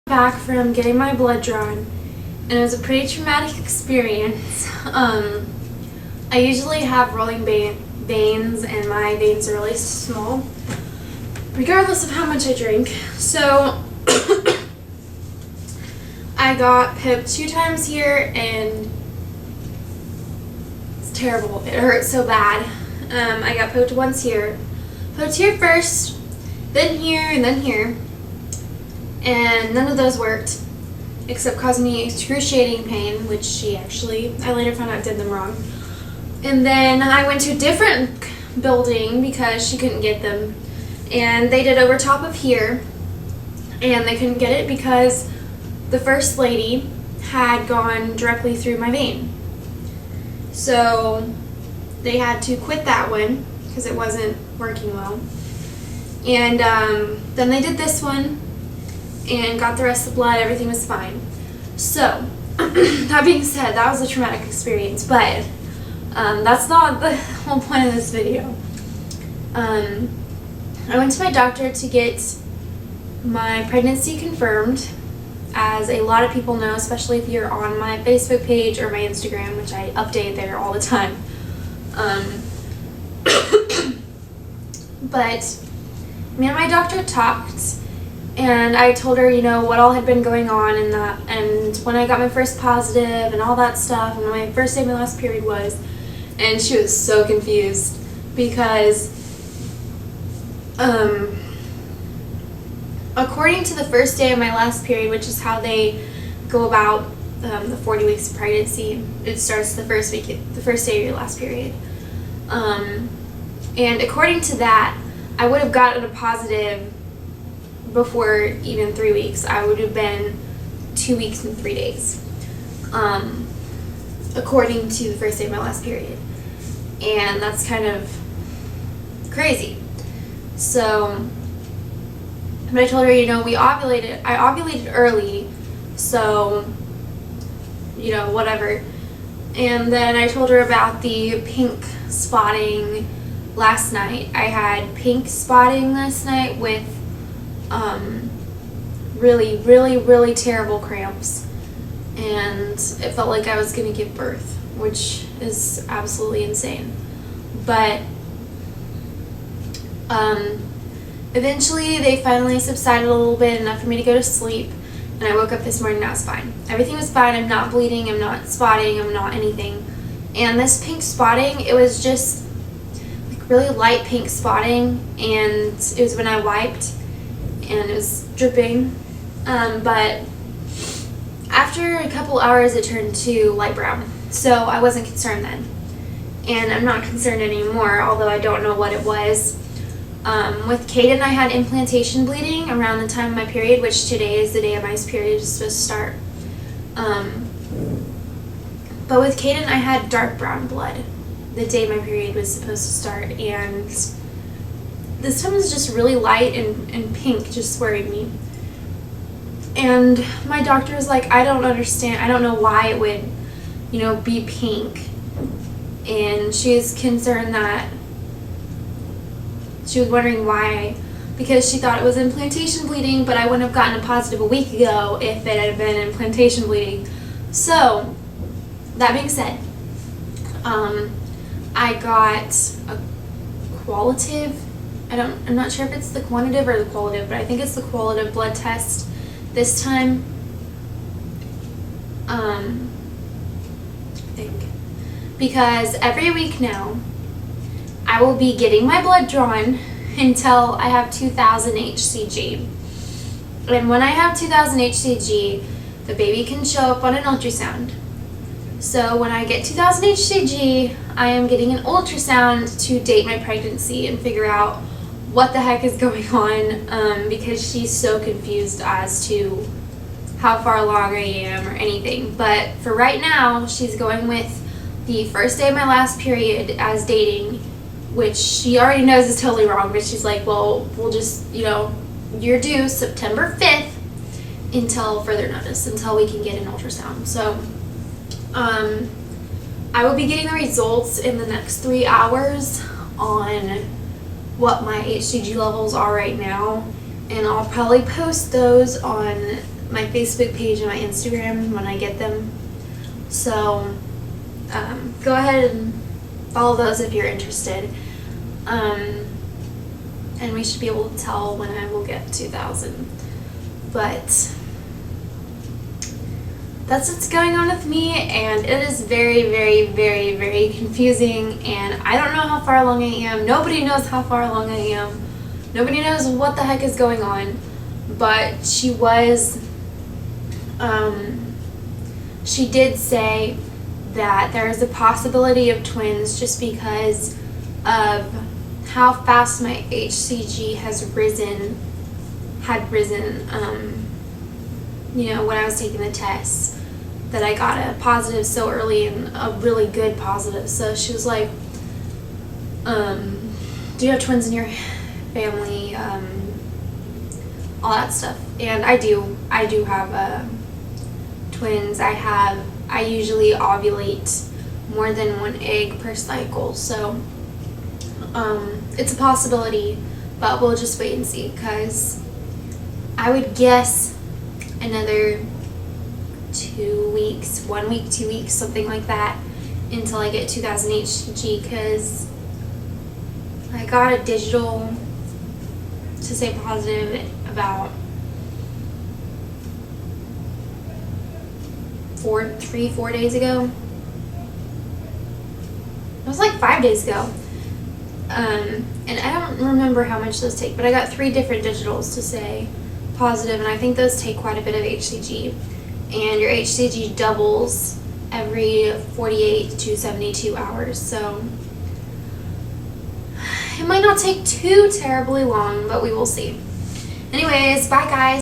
Back from getting my blood drawn, and it was a pretty traumatic experience. I usually have rolling veins, and my veins are really small, regardless of how much I drink. So I got poked 2 times here, and it's terrible. It hurt so bad. I got poked once here. Poked here first, then here, and then here. And none of those worked, except causing me excruciating pain, which I later found out did them wrong. And then I went to a different building because she couldn't get them. And they did over top of here, and they couldn't get it because the first lady had gone directly through my vein. So they had to quit that one because it wasn't working well. And then they did this one and got the rest of the blood. Everything was fine. So that being said, that was a traumatic experience, but that's not the whole point of this video. I went to my doctor to get my pregnancy confirmed, as a lot of people know, especially if you're on my Facebook page or my Instagram, which I update there all the time. But me and my doctor talked, and I told her, what all had been going on and when I got my first positive and all that stuff, and when my first day of my last period was, and she was so confused because according to the first day of my last period, which is how they go about the 40 weeks of pregnancy, it starts the first day of your last period. And according to that, I would have gotten a positive before even 3 weeks. I would have been 2 weeks and 3 days, according to the first day of my last period. And that's kind of crazy. So, but I told her, I ovulated early, so, whatever. And then I told her about the pink spotting last night. I had pink spotting last night with really, really, really terrible cramps, and it felt like I was going to give birth, which is absolutely insane. But eventually they finally subsided a little bit, enough for me to go to sleep, and I woke up this morning and I was fine. Everything was fine. I'm not bleeding, I'm not spotting, I'm not anything. And this pink spotting, it was just like really light pink spotting, and it was when I wiped and it was dripping, but after a couple hours it turned to light brown, so I wasn't concerned then, and I'm not concerned anymore, although I don't know what it was. With Kaden, I had implantation bleeding around the time of my period, which today is the day of my period is supposed to start. But with Kaden, I had dark brown blood the day my period was supposed to start, and this time was just really light and pink, just worried me. And my doctor was like, I don't understand, I don't know why it would, be pink. And she was concerned that, she was wondering why, because she thought it was implantation bleeding, but I wouldn't have gotten a positive a week ago if it had been implantation bleeding. So, that being said, I got a qualitative, I'm not sure if it's the quantitative or the qualitative, but I think it's the qualitative blood test this time. I think. Because every week now, I will be getting my blood drawn until I have 2,000 HCG. And when I have 2,000 HCG, the baby can show up on an ultrasound. So when I get 2,000 HCG, I am getting an ultrasound to date my pregnancy and figure out what the heck is going on, because she's so confused as to how far along I am or anything. But for right now, she's going with the first day of my last period as dating, which she already knows is totally wrong, but she's like, well, we'll just, you're due September 5th until further notice, until we can get an ultrasound. So I will be getting the results in the next 3 hours on what my HCG levels are right now, and I'll probably post those on my Facebook page and my Instagram when I get them. So go ahead and follow those if you're interested. And we should be able to tell when I will get 2,000. But that's what's going on with me, and it is very, very, very, very confusing, and I don't know how far along I am. Nobody knows how far along I am. Nobody knows what the heck is going on. But she did say that there is a possibility of twins just because of how fast my HCG had risen, when I was taking the tests, that I got a positive so early, and a really good positive. So she was like, do you have twins in your family? All that stuff. And I do have twins. I usually ovulate more than one egg per cycle, so it's a possibility, but we'll just wait and see, because I would guess another 2 weeks, 1 week, 2 weeks, something like that, until I get 2,000 HCG, because I got a digital to say positive about 4 days ago. It was like 5 days ago. And I don't remember how much those take, but I got 3 different digitals to say positive, and I think those take quite a bit of HCG. And your HCG doubles every 48 to 72 hours, so it might not take too terribly long, but we will see. Anyways, bye guys.